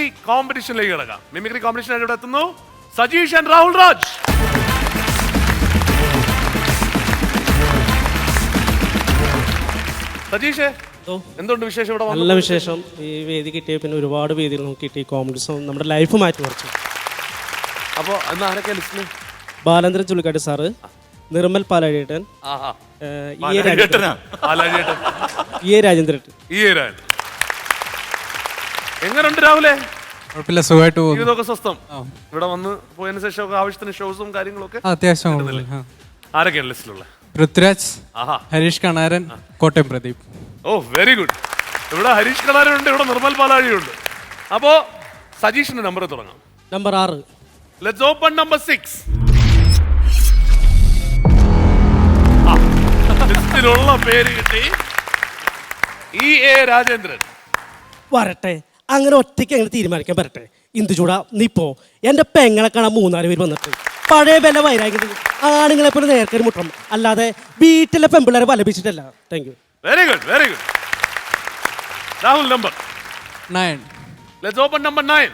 Mimicry കോമ്പറ്റീഷനിലേക്ക് കിടക്കാം. Mimicry competition ഇവിടെ എത്തുന്നു സജീഷ് ആൻഡ് രാഹുൽ രാജ്. സജീഷ്, എന്തുണ്ട് വിശേഷം? ഇവിടെ നല്ല വിശേഷം. ഈ വേദി കിട്ടിയ പിന്നെ ഒരുപാട് വേദികൾ നമുക്ക് കിട്ടി. കോമ്പറ്റീഷൻ നമ്മുടെ ലൈഫ് മാറ്റി മറിച്ചു. അപ്പോൾ ഇന്ന് ആരൊക്കെ ലിസ്റ്റില്? ബാലേന്ദ്രൻ ചുള്ളിക്കാട്ട് സാറ്, നിർമ്മൽ പാലാഴിയേട്ടൻ, രാജേന്ദ്രൻ. എങ്ങനെയുണ്ട് രാവിലെ? കുഴപ്പമില്ല, സുഖമായിട്ട് പോകുന്നു. ഇതൊക്കെ സ്വസ്ഥം. ഇവിടെ വന്ന് പോയതിനു ശേഷം ആവശ്യത്തിന് ഷോസും കാര്യങ്ങളൊക്കെ അത്യാവശ്യം. ആരൊക്കെയാണ് ലിസ്റ്റിലുള്ള? പൃഥ്വിരാജ്, ഹരീഷ് കണാരൻ, കോട്ടയം പ്രദീപ്. ഓ വെരി ഗുഡ്. ഇവിടെ ഹരീഷ് കണാരനുണ്ട്, ഇവിടെ നിർമ്മൽ പാലാഴിയുണ്ട്. അപ്പോ സജീഷിന്റെ നമ്പർ തുടങ്ങാം. നമ്പർ 6. Let's open number 6. ലിസ്റ്റിലുള്ള പേര് കിട്ടി രാജേന്ദ്രൻ. വരട്ടെ, അങ്ങനെ ഒറ്റയ്ക്ക് അങ്ങനെ തീരുമാനിക്കാൻ വരട്ടെ. ഇന്ദുചൂടാ, നീ പോ. എന്റെ പെങ്ങളെ കാണാൻ 3-4 പേര് വന്നിട്ട് പഴയ വില വൈരാഗ്യം ആണുങ്ങളെ പോലെ നേർക്കൊരു മുട്ടം, അല്ലാതെ വീട്ടിലെ പെമ്പിള്ളേരെ വലപിച്ചിട്ടല്ല. Thank you. Very good, very good. Rahul number 9. Let's open number 9.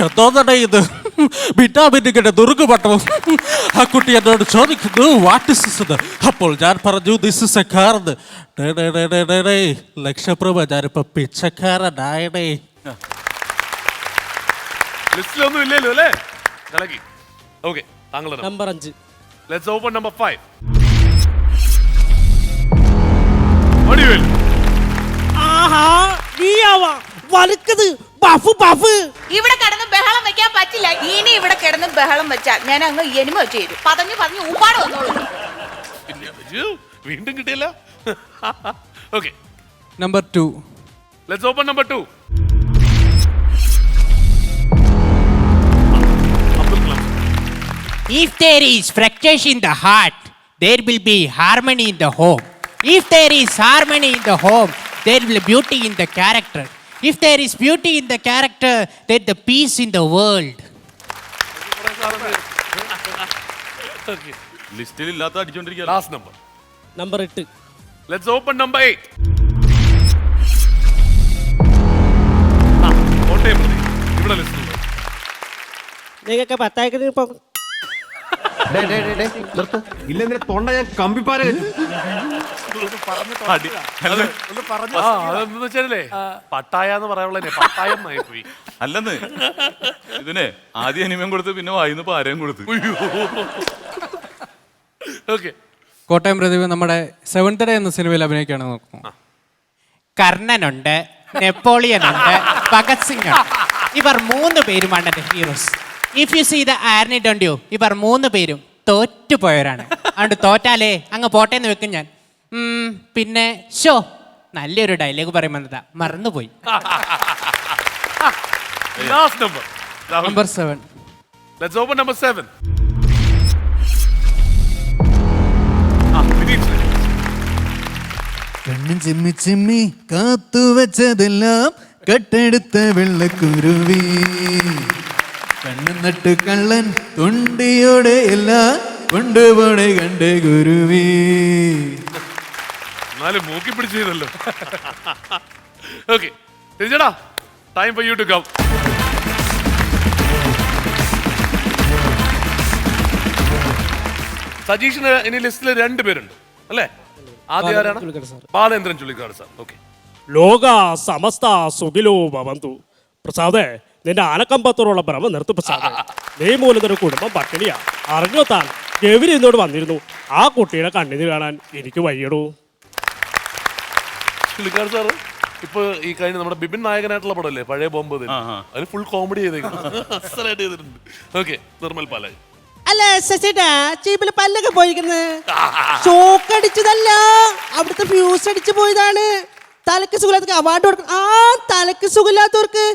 എന്തോന്നടേ ഇത്? വിറ്റാമിനുകളുടെ ദുർഗ് പട്ടവും. ആ കുട്ടി എന്നോട് ചോദിക്കുന്നു വാട്ട് ഇസ് ദിസ്? അപ്പോൾ ഞാൻ പറഞ്ഞു ദിസ് ഇസ് എ കാർഡ്. ലക്ഷപ്രഭ, ഞാനിപ്പോ പിച്ചക്കാരനായടേ. ലിസ്റ്റിലൊന്നും ഇല്ലല്ലോ അല്ലേ? കളക്കി. ഓക്കെ, താങ്കളുടെ number 5. Let's open number 5. Vadivel. ആഹാ, നീയാവാ വലുക്കത്. ബഫ് ബഫ്. ഇവിടെ കിടന്ന് ബഹളം വെക്കാൻ പറ്റില്ല. ഇനി ഇവിടെ കിടന്ന് ബഹളം വെച്ചാൽ ഞാൻ അങ്ങ് എനിമ ചെയ്തു. പറഞ്ഞു ഊപ്പാട് വന്നോളൂ. വീണ്ടും കിട്ടിയല്ല. Okay, number 2. Let's open number 2. If there is fracture in the heart, there will be harmony in the home. If there is harmony in the home, there will be beauty in the character. If there is beauty in the character, there is the peace in the world. ലിസ്റ്റിൽ ഇല്ലാത്ത അടിച്ചോണ്ടിരിക്കുക. Last number. Number 8. Let's open number 8. Kottayam പ്രതി ഇവിടെ ലിസ്റ്റിലുണ്ട്. നിങ്ങൾക്ക് 10 ഇപ്പൊ ഇല്ലെന്നെ തൊണ്ട ഞാൻ കമ്പിപ്പാര. അതെന്താ വെച്ചാലേ പട്ടായ എന്ന് പറയാനുള്ള പട്ടായം പോയി. അല്ലെന്ന് ഇതിനെ ആദ്യം അനിമയം കൊടുത്ത് പിന്നെ വായിന്ന് പാരയും കൊടുത്ത്. ഓക്കെ, കോട്ടയം പ്രദീപ് നമ്മുടെ 7th ഡേ എന്ന സിനിമയിൽ അഭിനയിക്കുകയാണ്. നോക്കുന്നു. കർണനുണ്ട്, നെപ്പോളിയൻ ഉണ്ട്, ഭഗത് സിംഗ് ഉണ്ട്. ഇവർ 3 പേരുമാണ് എൻ്റെ ഹീറോസ്. If you see the army don't you, ഇവർ 3 പേരും തോറ്റുപോയവരാണ്. അതുകൊണ്ട് തോറ്റാലേ അങ്ങ് പോട്ടേന്ന് വെക്കും ഞാൻ. പിന്നെ ഷോ നല്ലൊരു ഡയലോഗ് പറയുമെന്നതാ മറന്നുപോയി. നമ്പർ 7. Let's open number 7. കണ്ണും ചിമ്മി ചിമ്മി കാത്തുവച്ചതെല്ലാം കട്ടെടുത്ത വെള്ളക്കുരുവി. കണ്ണും നട്ട് കള്ളൻ തുണ്ടിയോടെ എല്ലാം കൊണ്ടുപോണെ കണ്ടേ ഗുരുവി. എന്നാലും മൂക്കി പിടിച്ചല്ലോ. ഓക്കെ, തിരിച്ചടാ. Time for you to come. സജീഷിന് ഇനി ലിസ്റ്റിൽ 2 പേരുണ്ട് അല്ലേ? ആദ്യം ആരാണ്? ബാലേന്ദ്രൻ ചുള്ളിക്കാട് സാർ. ഓക്കെ. ലോക സമസ്ത സുഖിലോ ഭവന്തു. പ്രസാദേ, നിന്റെ ആനക്കമ്പത്തോടുള്ള ഭ്രമം നിർത്തി പ്രസാദേ. നീ മൂലം ഒരു കുടുംബം പട്ടിണിയാ. അറിഞ്ഞോ താൻ? ഗൗരി എന്നോട് വന്നിരുന്നു. ആ കുട്ടിയുടെ കണ്ണിന് കാണാൻ എനിക്ക് വയ്യടൂ. ചുള്ളിക്കാട് സാറ് ഇപ്പൊ ഈ കഴിഞ്ഞ നമ്മുടെ ബിപിൻ നായകനായിട്ടുള്ള പടമല്ലേ പഴയ ബോംബ്, അതിന് ഫുൾ കോമഡി ചെയ്തേക്കുന്നു. ഓക്കെ, നിർമ്മൽ പാലായി. അല്ല ശശിടാ, ചീപ്പില് പല്ലൊക്കെ പോയിരിക്കുന്നത് ഷോക്ക് അടിച്ചതല്ല, അവിടുത്തെ ഫ്യൂസ് അടിച്ചു പോയതാണ്. തലക്ക് സുഖമില്ലാത്തവർക്ക് അവാർഡ് കൊടുക്കണം. ആ തലക്ക് സുഖമില്ലാത്തവർക്ക്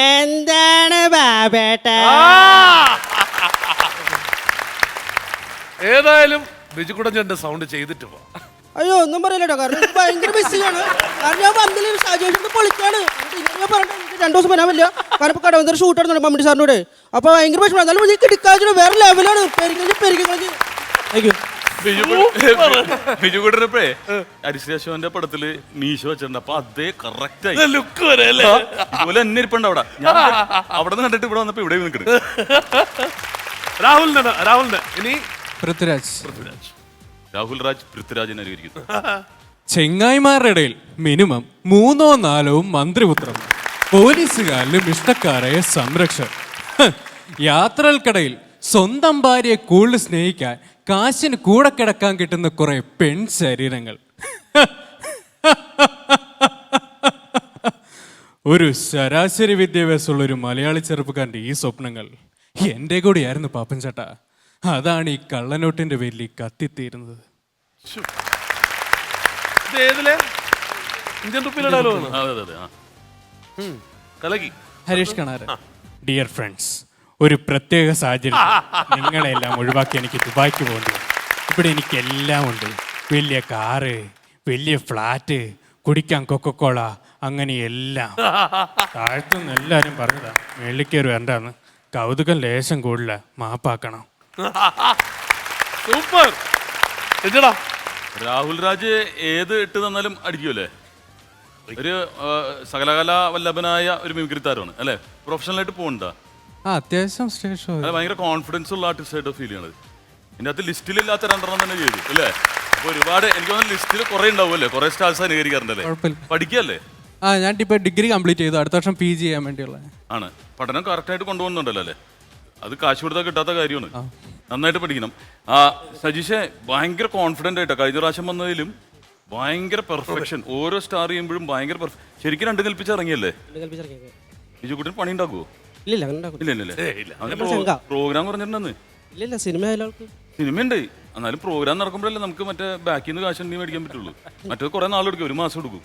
എന്താണ് ബാബേട്ട? ഏതായാലും ബിജുക്കുടന്റെ സൗണ്ട് ചെയ്തിട്ട് പോ. അയ്യോ ഒന്നും പറയല്ലോ, കാരണം ഭയങ്കര ബിസിയാണ്. കാരണം ഞാൻ വന്നില്ല, സാജേഷിന്റെ പൊളിക്കാണ്. ഞാൻ പറഞ്ഞു എനിക്ക് 2 ദിവസം വരാൻ പറ്റില്ല, കാരണം ഇപ്പൊ കടവന്തര ഷൂട്ട് നടന്നു മമ്മൂട്ടി സാറിനോട്. അപ്പൊ ഭയങ്കര വിഷമമാണ്. എന്നാലും കിടക്കാച്ചു വേറെ ലെവലാണ്. പെരിക്കളഞ്ഞ്. Thank you. ബിജുകൂട്ടരപ്പേ അരിശേഷവന്റെ പടത്തില് മീശ വെച്ചിട്ടുണ്ട് അപ്പൊ അതേ കറക്റ്റ് ആയി ലുക്ക് വരെ അല്ലേ? ഇതുപോലെ എന്നെ ഇരിപ്പുണ്ട് അവിടെ ഞാൻ അവിടെ നിന്ന് കണ്ടിട്ട് ഇവിടെ വന്നപ്പോ ഇവിടെ നിൽക്കണേ. രാഹുലിന്റെ ഇനി പൃഥ്വിരാജ്. രാഹുൽ രാജ് പൃഥ്വിരാജിനെ അനുകരിക്കുന്നു. ചെങ്ങായിമാരുടെ ഇടയിൽ മിനിമം 3 or 4 മന്ത്രിപുത്രം, പോലീസുകാരിലും ഇഷ്ടക്കാരായ സംരക്ഷകർ, യാത്രകൾക്കിടയിൽ സ്വന്തം ഭാര്യയെ കൂടുതൽ സ്നേഹിക്കാൻ കാശിന് കൂടെ കിടക്കാൻ കിട്ടുന്ന കുറെ പെൺ ശരീരങ്ങൾ, ഒരു ശരാശരി വിദ്യാഭ്യാസമുള്ള ഒരു മലയാളി ചെറുപ്പക്കാരൻ്റെ ഈ സ്വപ്നങ്ങൾ എൻ്റെ കൂടിയായിരുന്നു പാപ്പൻ ചേട്ടാ. അതാണ് ഈ കള്ളനോട്ടിന്റെ പേരിൽ ഈ കത്തിത്തീരുന്നത്. ഇത് ഏതിലെ ഇന്ത്യൻ റുപ്പിയിലെ ഡയലോഗാണ്? അതെ അതെ ആ കലക്കി. ഹരീഷ് കണാരൻ. ഡിയർ ഫ്രണ്ട്സ്, ഒരു പ്രത്യേക സാഹചര്യം നിങ്ങളെല്ലാം ഒഴിവാക്കി എനിക്ക് ദുബായ്ക്ക് പോകേണ്ടി വന്നു. ഇവിടെ എനിക്കെല്ലാം ഉണ്ട്. വലിയ കാറ്, വലിയ ഫ്ലാറ്റ്, കുടിക്കാൻ കൊക്കക്കോള, അങ്ങനെ എല്ലാം. താഴ്ത്തുനിന്ന് എല്ലാവരും പറഞ്ഞതാ മേളിൽ കയറി വരണ്ടാന്ന്. കൗതുകം ലേശം കൂടില്ല, മാപ്പാക്കണം. സൂപ്പർ. രഞ്ജടാ, രാഹുൽ രാജ് ഏത് ഇട്ട് തന്നാലും അടിക്കുമല്ലേ? ഒരു സകലകലാ വല്ലഭനായ ഒരു മിമിക്രി താരമാണ് അല്ലേ? പ്രൊഫഷണലായിട്ട് പോകണ്ട. അത്യാവശ്യം സ്റ്റേജ് ഷോ. അത് ഭയങ്കര കോൺഫിഡൻസ് ഉള്ള ആർട്ടിസ്റ്റായിട്ട് ഫീൽ ചെയ്യണത്. ഇതിൻ്റെ അകത്ത് ലിസ്റ്റിലില്ലാത്ത 2 തന്നെ ചെയ്തു അല്ലേ? അപ്പൊ ഒരുപാട് എനിക്ക് തോന്നുന്നു ലിസ്റ്റിൽ കുറെ ഉണ്ടാവുമല്ലേ, കുറെ സ്റ്റാർസ് അനുകരിക്കാറുണ്ടല്ലേ? പഠിക്കല്ലേ? ഞാൻ ഇപ്പൊ ഡിഗ്രി കംപ്ലീറ്റ് ചെയ്തു. അടുത്ത വർഷം PG ചെയ്യാൻ വേണ്ടിയുള്ള ആണ്. പഠനം കറക്റ്റായിട്ട് കൊണ്ടുപോകുന്നുണ്ടല്ലോ അല്ലേ? അത് കാശ് കൊടുത്താൽ കിട്ടാത്ത കാര്യമാണ്. നന്നായിട്ട് പഠിക്കണം. സജീഷെ ഭയങ്കര കോൺഫിഡൻ്റ് ആയിട്ടാണ് കഴിഞ്ഞ പ്രാവശ്യം വന്നതിലും ഭയങ്കര പെർഫെക്ഷൻ. ഓരോ സ്റ്റാർ ചെയ്യുമ്പോഴും ഭയങ്കര ശരിക്കും 2 കൽപ്പിച്ച് ഇറങ്ങിയല്ലേ? ബിജുക്കുട്ടിന് പണി ഉണ്ടാക്കുവോ? ഇല്ല പ്രോഗ്രാം കുറഞ്ഞിട്ടുണ്ടെന്ന്. ഇല്ല സിനിമയുണ്ട്, എന്നാലും പ്രോഗ്രാം നടക്കുമ്പോഴല്ലേ നമുക്ക് മറ്റേ ബാക്കിൽ നിന്ന് കാശ് ഉണ്ടെങ്കിൽ മേടിക്കാൻ പറ്റുള്ളൂ. മറ്റേ കുറെ നാളെടുക്കും, 1 മാസം എടുക്കും.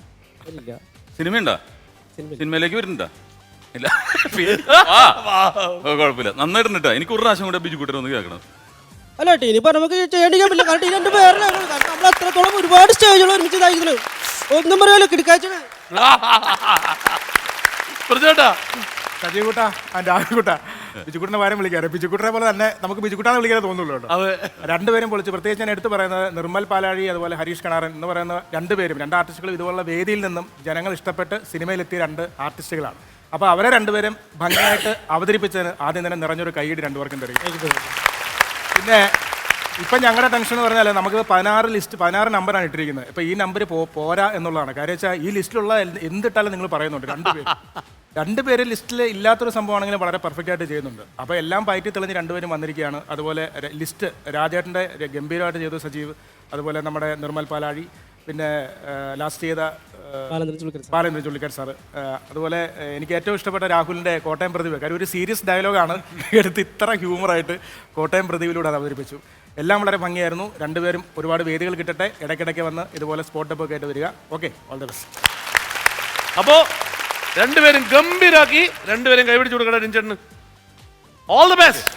സിനിമയുണ്ടാ? സിനിമയിലേക്ക് വരുന്നുണ്ടാ? ഇല്ല. കുഴപ്പമില്ല, നന്നായിട്ടുണ്ട്. എനിക്ക് 1 പ്രാവശ്യം കൂടെ ബിജുക്കുട്ടനെ ഒന്ന് കേൾക്കണം. അല്ല ഇനിയിപ്പോ നമുക്ക് ചെയ്യേണ്ടിക്കാൻ പറ്റില്ല. കാരണം ഈ 2 പേരിലാണ് നമ്മൾ അത്രത്തോളം ഒരുപാട് സ്റ്റേജുകൾ ഒരുമിച്ച് ഇതായിരിക്കുന്നത്. ഒന്നും പറയാലോ കിടക്കാച്ചാണ്. സജീവൂട്ട രാഹുൽകൂട്ട ബിജുക്കുട്ടനെ വാരം വിളിക്കാറ്. ബിജുക്കുട്ടനെ പോലെ തന്നെ നമുക്ക് ബിജുക്കുട്ടാന്ന് വിളിക്കാനേ തോന്നുള്ളൂ കേട്ടോ. 2 പേരും പൊളിച്ച്. പ്രത്യേകിച്ച് ഞാൻ എടുത്ത് പറയുന്നത് നിർമ്മൽ പാലാഴി അതുപോലെ ഹരീഷ് കണാരൻ എന്ന് പറയുന്ന 2 പേരും 2 ആർട്ടിസ്റ്റുകളും ഇതുപോലുള്ള വേദിയിൽ നിന്നും ജനങ്ങൾ ഇഷ്ടപ്പെട്ട് സിനിമയിലെത്തിയ 2 ആർട്ടിസ്റ്റുകളാണ്. അപ്പോൾ അവരെ 2 പേരും ഭംഗിയായിട്ട് അവതരിപ്പിച്ചതിന് ആദ്യം തന്നെ നിറഞ്ഞൊരു കൈയ്യടി 2 പേർക്കും തരും. പിന്നെ ഇപ്പം ഞങ്ങളുടെ ടെൻഷൻ എന്ന് പറഞ്ഞാൽ നമുക്ക് 16 നമ്പറാണ് ഇട്ടിരിക്കുന്നത്. ഇപ്പോൾ ഈ നമ്പർ പോരാ എന്നുള്ളതാണ്. കാര്യം വെച്ചാൽ ഈ ലിസ്റ്റിലുള്ള എന്തിട്ടാലും നിങ്ങൾ പറയുന്നുണ്ട്. 2 പേര് ലിസ്റ്റിൽ ഇല്ലാത്തൊരു സംഭവമാണെങ്കിലും വളരെ പെർഫെക്റ്റ് ആയിട്ട് ചെയ്യുന്നുണ്ട്. അപ്പോൾ എല്ലാം പയറ്റി തെളിഞ്ഞ് 2 പേരും വന്നിരിക്കുകയാണ്. അതുപോലെ ലിസ്റ്റ് രാജേട്ടൻ്റെ ഗംഭീരമായിട്ട് ചെയ്തു സജീവ്, അതുപോലെ നമ്മുടെ നിർമ്മൽ പാലാഴി, പിന്നെ ലാസ്റ്റ് ചെയ്ത ബാലേന്ദ്രൻ ചുള്ളിക്കാർ സാറ്. അതുപോലെ എനിക്ക് ഏറ്റവും ഇഷ്ടപ്പെട്ട രാഹുലിൻ്റെ കോട്ടയം പ്രതിഭ. കാര്യം ഒരു സീരിയസ് ഡയലോഗാണ് എടുത്ത് ഇത്ര ഹ്യൂമറായിട്ട് കോട്ടയം പ്രതിഭയിലൂടെ അത് അവതരിപ്പിച്ചു. എല്ലാം വളരെ ഭംഗിയായിരുന്നു. 2 പേരും ഒരുപാട് വേദികൾ കിട്ടട്ടെ. ഇടയ്ക്കിടയ്ക്ക് വന്ന് ഇതുപോലെ സ്പോട്ടപ്പ് ഒക്കെ ആയിട്ട് വരിക. Okay, all the best. അപ്പോ 2 പേരും ഗംഭീരാക്കി. 2 പേരും കൈപിടിച്ചു കൊടുക്കട്ടെ രഞ്ജന്. All the best.